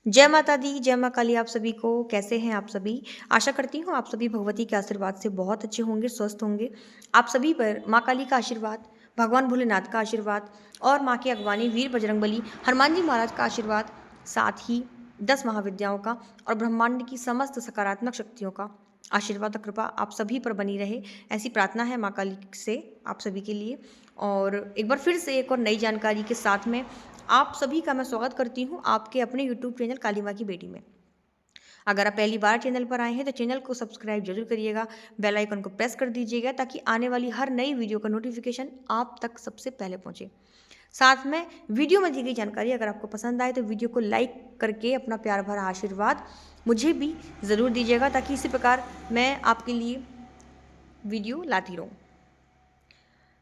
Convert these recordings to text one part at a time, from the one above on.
जय माता दी, जय माँ काली आप सभी को। कैसे हैं आप सभी? आशा करती हूँ आप सभी भगवती के आशीर्वाद से बहुत अच्छे होंगे, स्वस्थ होंगे। आप सभी पर माँ काली का आशीर्वाद, भगवान भोलेनाथ का आशीर्वाद और माँ की अगवानी वीर बजरंगबली हनुमान जी महाराज का आशीर्वाद, साथ ही 10 महाविद्याओं का और ब्रह्मांड की समस्त सकारात्मक शक्तियों का आशीर्वाद और कृपा आप सभी पर बनी रहे, ऐसी प्रार्थना है माँ काली से आप सभी के लिए। और एक बार फिर से एक और नई जानकारी के साथ में आप सभी का मैं स्वागत करती हूँ आपके अपने यूट्यूब चैनल काली माँ की बेटी में। अगर आप पहली बार चैनल पर आए हैं तो चैनल को सब्सक्राइब जरूर करिएगा, बेल आइकन को प्रेस कर दीजिएगा ताकि आने वाली हर नई वीडियो का नोटिफिकेशन आप तक सबसे पहले पहुंचे। साथ में वीडियो में दी गई जानकारी अगर आपको पसंद आए तो वीडियो को लाइक करके अपना प्यार भरा आशीर्वाद मुझे भी ज़रूर दीजिएगा ताकि इसी प्रकार मैं आपके लिए वीडियो लाती रहूँ।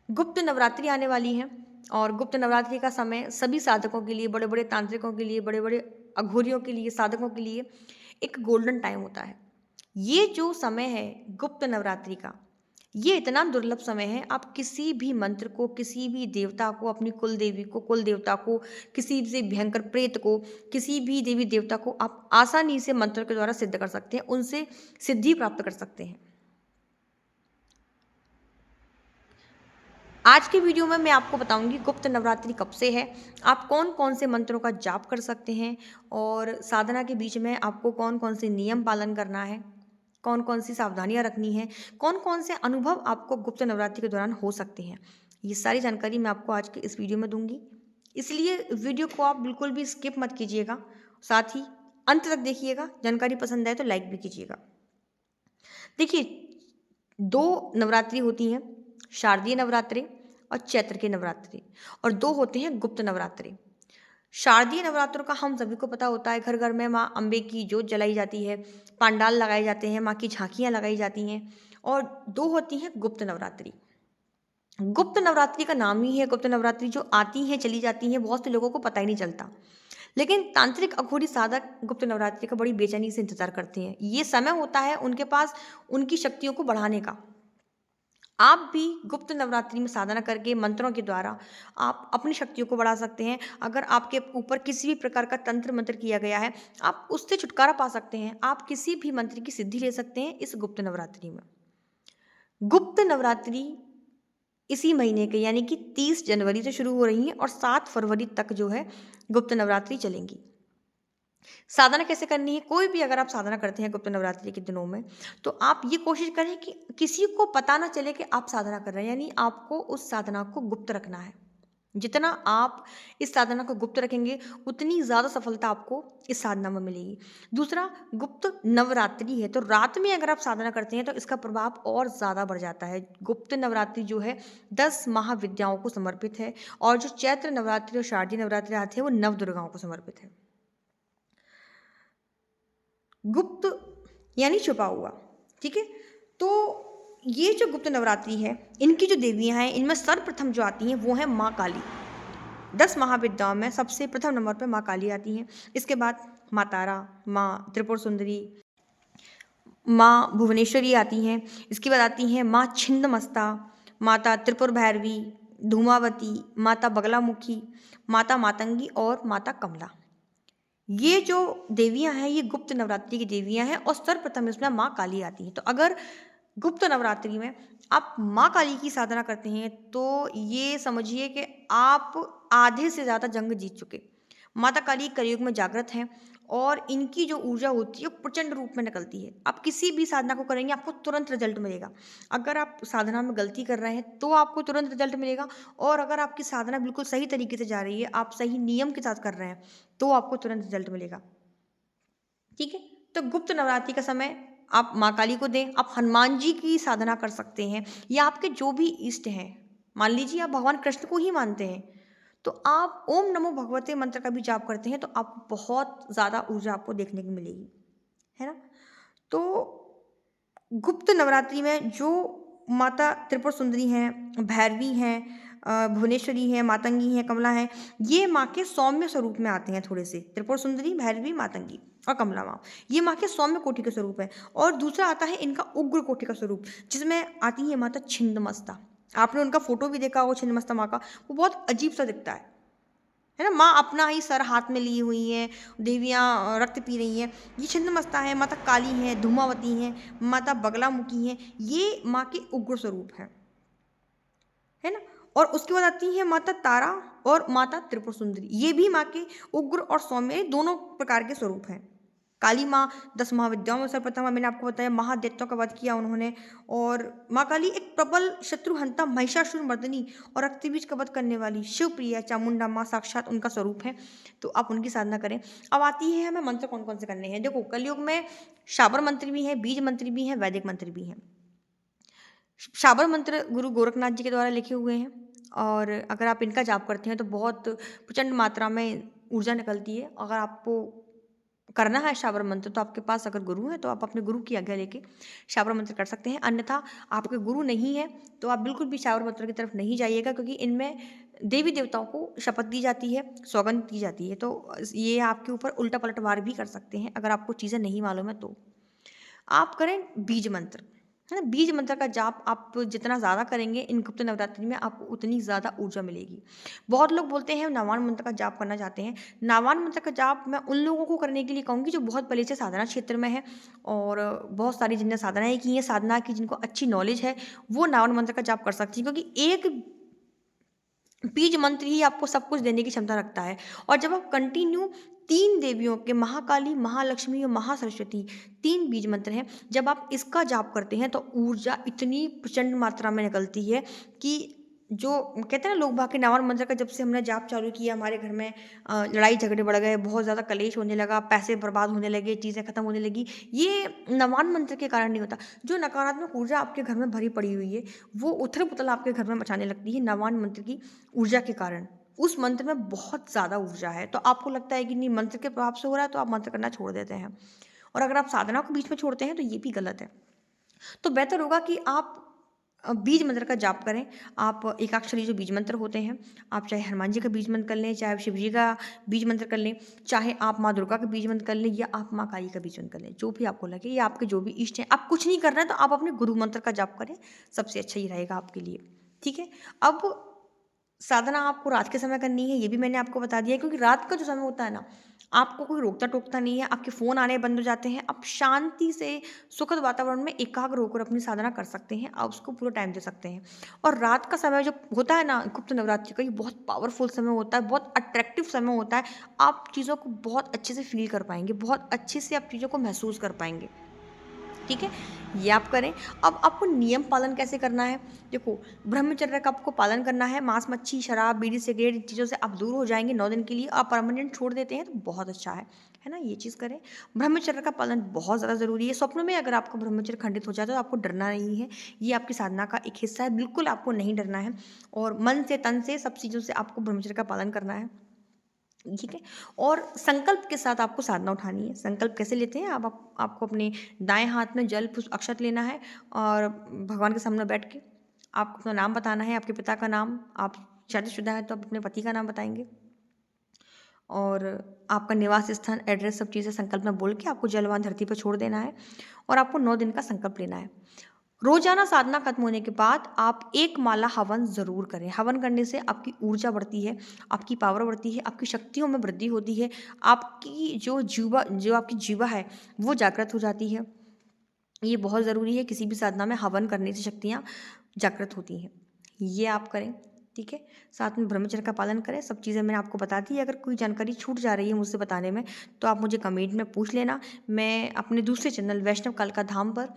गुप्त नवरात्रि आने वाली है और गुप्त नवरात्रि का समय सभी साधकों के लिए, बड़े बड़े तांत्रिकों के लिए, बड़े बड़े अघोरियों के लिए, साधकों के लिए एक गोल्डन टाइम होता है। ये जो समय है गुप्त नवरात्रि का, ये इतना दुर्लभ समय है। आप किसी भी मंत्र को, किसी भी देवता को, अपनी कुल देवी को, कुल देवता को, किसी से भयंकर प्रेत को, किसी भी देवी देवता को आप आसानी से मंत्र के द्वारा सिद्ध कर सकते हैं, उनसे सिद्धि प्राप्त कर सकते हैं। आज की वीडियो में मैं आपको बताऊंगी गुप्त नवरात्रि कब से है, आप कौन कौन से मंत्रों का जाप कर सकते हैं और साधना के बीच में आपको कौन कौन से नियम पालन करना है, कौन कौन सी सावधानियां रखनी है, कौन कौन से अनुभव आपको गुप्त नवरात्रि के दौरान हो सकते हैं। ये सारी जानकारी मैं आपको आज के इस वीडियो में दूंगी, इसलिए वीडियो को आप बिल्कुल भी स्किप मत कीजिएगा, साथ ही अंत तक देखिएगा। जानकारी पसंद आए तो लाइक भी कीजिएगा। देखिए, दो नवरात्रि होती हैं, शारदीय नवरात्रि और चैत्र के नवरात्रि, और दो होते हैं गुप्त नवरात्रि। शारदीय नवरात्रों का हम सभी को पता होता है, घर घर में माँ अम्बे की जोत जलाई जाती है, पंडाल लगाए जाते हैं, माँ की झांकियाँ लगाई जाती हैं। और दो होती हैं गुप्त नवरात्रि। गुप्त नवरात्रि का नाम ही है गुप्त नवरात्रि, जो आती हैं चली जाती हैं, बहुत से लोगों को पता ही नहीं चलता। लेकिन तांत्रिक अघोरी साधक गुप्त नवरात्रि का बड़ी बेचैनी से इंतजार करते हैं। ये समय होता है उनके पास उनकी शक्तियों को बढ़ाने का। आप भी गुप्त नवरात्रि में साधना करके मंत्रों के द्वारा आप अपनी शक्तियों को बढ़ा सकते हैं। अगर आपके ऊपर किसी भी प्रकार का तंत्र मंत्र किया गया है, आप उससे छुटकारा पा सकते हैं। आप किसी भी मंत्र की सिद्धि ले सकते हैं इस गुप्त नवरात्रि में। गुप्त नवरात्रि इसी महीने के यानी कि 30 जनवरी से शुरू हो रही है और 7 फरवरी तक जो है गुप्त नवरात्रि चलेंगी। साधना कैसे करनी है? कोई भी अगर आप साधना करते हैं गुप्त नवरात्रि के दिनों में, तो आप ये कोशिश करें कि किसी को पता ना चले कि आप साधना कर रहे हैं, यानी आपको उस साधना को गुप्त रखना है। जितना आप इस साधना को गुप्त रखेंगे, उतनी ज़्यादा सफलता आपको इस साधना में मिलेगी। दूसरा, गुप्त नवरात्रि है तो रात में अगर आप साधना करते हैं तो इसका प्रभाव और ज़्यादा बढ़ जाता है। गुप्त नवरात्रि जो है 10 महाविद्याओं को समर्पित है, और जो चैत्र नवरात्रि और शारदीय नवरात्रि आते हैं वो नव दुर्गाओं को समर्पित है। गुप्त यानी छुपा हुआ, ठीक है। तो ये जो गुप्त नवरात्रि है, इनकी जो देवियां हैं, इनमें सर्वप्रथम जो आती हैं वो है माँ काली। 10 महाविद्याओं में सबसे प्रथम नंबर पर माँ काली आती हैं। इसके बाद माँ तारा, माँ त्रिपुर सुंदरी, माँ भुवनेश्वरी आती हैं। इसके बाद आती हैं माँ छिन्नमस्ता, माता त्रिपुर भैरवी, धूमावती, माता बगलामुखी, माता मातंगी और माता कमला। ये जो देवियां हैं ये गुप्त नवरात्रि की देवियां हैं और सर्वप्रथम इसमें माँ काली आती हैं। तो अगर गुप्त नवरात्रि में आप माँ काली की साधना करते हैं तो ये समझिए कि आप आधे से ज़्यादा जंग जीत चुके। माता काली कलयुग में जागृत हैं और इनकी जो ऊर्जा होती है प्रचंड रूप में निकलती है। आप किसी भी साधना को करेंगे आपको तुरंत रिजल्ट मिलेगा। अगर आप साधना में गलती कर रहे हैं तो आपको तुरंत रिजल्ट मिलेगा, और अगर आपकी साधना बिल्कुल सही तरीके से जा रही है, आप सही नियम के साथ कर रहे हैं, तो आपको तुरंत रिजल्ट मिलेगा। ठीक है। तो गुप्त नवरात्रि का समय आप माँ काली को दें। आप हनुमान जी की साधना कर सकते हैं या आपके जो भी इष्ट हैं। मान लीजिए आप भगवान कृष्ण को ही मानते हैं तो आप ओम नमो भगवते मंत्र का भी जाप करते हैं तो आपको बहुत ज़्यादा ऊर्जा आपको देखने को मिलेगी, है ना। तो गुप्त नवरात्रि में जो माता त्रिपुर सुंदरी हैं, भैरवी हैं, भुवनेश्वरी हैं, मातंगी हैं, कमला हैं, ये माँ के सौम्य स्वरूप में आते हैं थोड़े से। त्रिपुर सुंदरी, भैरवी, मातंगी और कमला माँ, ये माँ के सौम्य कोटि के स्वरूप है। और दूसरा आता है इनका उग्र कोटि का स्वरूप, जिसमें आती है माता छिन्नमस्ता। आपने उनका फोटो भी देखा होगा छिन्नमस्ता माँ का, वो बहुत अजीब सा दिखता है। है ना। माँ अपना ही सर हाथ में लिए हुई हैं, देवियाँ रक्त पी रही हैं। ये छिन्नमस्ता है, माता काली हैं, धूमावती हैं, माता बगलामुखी हैं, ये माँ के उग्र स्वरूप हैं, है ना। और उसके बाद आती है माता तारा और माता त्रिपुर सुंदरी, ये भी माँ के उग्र और सौम्य दोनों प्रकार के स्वरूप हैं। काली माँ 10 महाविद्याओं में सर्वप्रथम है, मैंने आपको बताया महादैत्यों का वध किया उन्होंने। और माँ काली एक प्रबल शत्रुहंता महिषासुर मर्दिनी और रक्तबीज का वध करने वाली शिवप्रिया चामुंडा माँ साक्षात उनका स्वरूप है, तो आप उनकी साधना करें। अब आती है हमें मंत्र कौन कौन से करने हैं। देखो कलयुग में शाबर मंत्र भी है, बीज मंत्र भी है, वैदिक मंत्र भी है। शाबर मंत्र गुरु गोरखनाथ जी के द्वारा लिखे हुए हैं, और अगर आप इनका जाप करते हैं तो बहुत प्रचंड मात्रा में ऊर्जा निकलती है। अगर आपको करना है शाबर मंत्र तो आपके पास अगर गुरु है तो आप अपने गुरु की आज्ञा लेके शाबर मंत्र कर सकते हैं। अन्यथा आपके गुरु नहीं है तो आप बिल्कुल भी शाबर मंत्र की तरफ नहीं जाइएगा, क्योंकि इनमें देवी देवताओं को शपथ दी जाती है, सौगंध दी जाती है, तो ये आपके ऊपर उल्टा पलटवार भी कर सकते हैं अगर आपको चीज़ें नहीं मालूम है तो। आप करें बीज मंत्र, है ना। बीज मंत्र का जाप आप जितना ज़्यादा करेंगे इन गुप्त नवरात्रि में आपको उतनी ज़्यादा ऊर्जा मिलेगी। बहुत लोग बोलते हैं नावान मंत्र का जाप करना चाहते हैं। नावान मंत्र का जाप मैं उन लोगों को करने के लिए कहूँगी जो बहुत पहले से साधना क्षेत्र में है और बहुत सारी जिनने साधनाएँ की हैं, साधना की जिनको अच्छी नॉलेज है, वो नावान मंत्र का जाप कर सकती हैं, क्योंकि एक बीज मंत्र ही आपको सब कुछ देने की क्षमता रखता है। और जब आप कंटिन्यू 3 देवियों के महाकाली, महालक्ष्मी और महासरस्वती 3 बीज मंत्र हैं, जब आप इसका जाप करते हैं तो ऊर्जा इतनी प्रचंड मात्रा में निकलती है कि जो कहते हैं ना लोग बाग के नावान मंत्र का जब से हमने जाप चालू किया हमारे घर में लड़ाई झगड़े बढ़ गए, बहुत ज़्यादा कलेश होने लगा, पैसे बर्बाद होने लगे, चीज़ें खत्म होने लगी। ये नवान मंत्र के कारण नहीं होता। जो नकारात्मक ऊर्जा आपके घर में भरी पड़ी हुई है वो उथल-पुथल आपके घर में मचाने लगती है नवान मंत्र की ऊर्जा के कारण। उस मंत्र में बहुत ज़्यादा ऊर्जा है, तो आपको लगता है कि नहीं मंत्र के प्रभाव से हो रहा है तो आप मंत्र करना छोड़ देते हैं। और अगर आप साधना को बीच में छोड़ते हैं तो ये भी गलत है। तो बेहतर होगा कि आप बीज मंत्र का जाप करें। आप एकाक्षरी जो बीज मंत्र होते हैं, आप चाहे हनुमान जी का बीज मंत्र कर लें, चाहे आप शिव जी का बीज मंत्र कर लें, चाहे आप माँ दुर्गा का बीज मंत्र कर लें, या आप माँ काली का बीज मंत्र कर लें, जो भी आपको लगे, या आपके जो भी इष्ट हैं। आप कुछ नहीं कर रहे हैं तो आप अपने गुरु मंत्र का जाप करें, सबसे अच्छा ही रहेगा आपके लिए। ठीक है। अब साधना आपको रात के समय करनी है, ये भी मैंने आपको बता दिया है, क्योंकि रात का जो समय होता है ना, आपको कोई रोकता टोकता नहीं है, आपके फ़ोन आने बंद हो जाते हैं, आप शांति से सुखद वातावरण में एकाग्र होकर अपनी साधना कर सकते हैं, आप उसको पूरा टाइम दे सकते हैं। और रात का समय जो होता है ना गुप्त नवरात्रि का, ये बहुत पावरफुल समय होता है, बहुत अट्रैक्टिव समय होता है। आप चीज़ों को बहुत अच्छे से फ़ील कर पाएँगे, बहुत अच्छे से आप चीज़ों को महसूस कर पाएँगे। ठीक है, ये आप करें। अब आपको नियम पालन कैसे करना है, देखो ब्रह्मचर्य का आपको पालन करना है। मांस मच्छी शराब बीड़ी सिगरेट इन चीज़ों से आप दूर हो जाएंगे 9 दिन के लिए, आप परमानेंट छोड़ देते हैं तो बहुत अच्छा है ना। ये चीज़ करें। ब्रह्मचर्य का पालन बहुत ज़्यादा ज़रूरी है। स्वप्न में अगर आपका ब्रह्मचर्य खंडित हो जाता है तो आपको डरना नहीं है, ये आपकी साधना का एक हिस्सा है, बिल्कुल आपको नहीं डरना है। और मन से तन से सब चीज़ों से आपको ब्रह्मचर्य का पालन करना है। ठीक है। और संकल्प के साथ आपको साधना उठानी है। संकल्प कैसे लेते हैं, आपको अपने दाएं हाथ में जल पुष्प अक्षत लेना है और भगवान के सामने बैठ के आपको अपना नाम बताना है, आपके पिता का नाम, आप शादीशुदा है तो आप अपने पति का नाम बताएंगे, और आपका निवास स्थान एड्रेस सब चीज़ें संकल्प में बोल के आपको जलवान धरती पर छोड़ देना है, और आपको 9 दिन का संकल्प लेना है। रोजाना साधना खत्म होने के बाद आप एक माला हवन ज़रूर करें। हवन करने से आपकी ऊर्जा बढ़ती है, आपकी पावर बढ़ती है, आपकी शक्तियों में वृद्धि होती है, आपकी जो आपकी जीवा है वो जागृत हो जाती है। ये बहुत ज़रूरी है, किसी भी साधना में हवन करने से शक्तियाँ जागृत होती हैं। ये आप करें। ठीक है। साथ में ब्रह्मचर्य का पालन करें। सब चीज़ें मैंने आपको बता दी। अगर कोई जानकारी छूट जा रही है मुझसे बताने में तो आप मुझे कमेंट में पूछ लेना। मैं अपने दूसरे चैनल वैष्णव कालिका धाम पर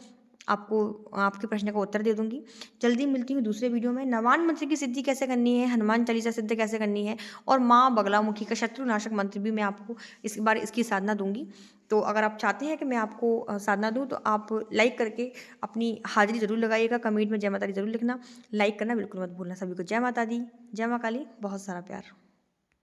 आपको आपके प्रश्न का उत्तर दे दूंगी। जल्दी मिलती हूँ दूसरे वीडियो में। नवान मंत्र की सिद्धि कैसे करनी है, हनुमान चालीसा सिद्ध कैसे करनी है, और माँ बगलामुखी का शत्रुनाशक मंत्र भी मैं आपको इस बार इसकी साधना दूंगी। तो अगर आप चाहते हैं कि मैं आपको साधना दूं तो आप लाइक करके अपनी हाजिरी ज़रूर लगाइएगा। कमेंट में जय माता दी ज़रूर लिखना। लाइक करना बिल्कुल मत भूलना। सभी को जय माता दी, जय माँ काली, बहुत सारा प्यार।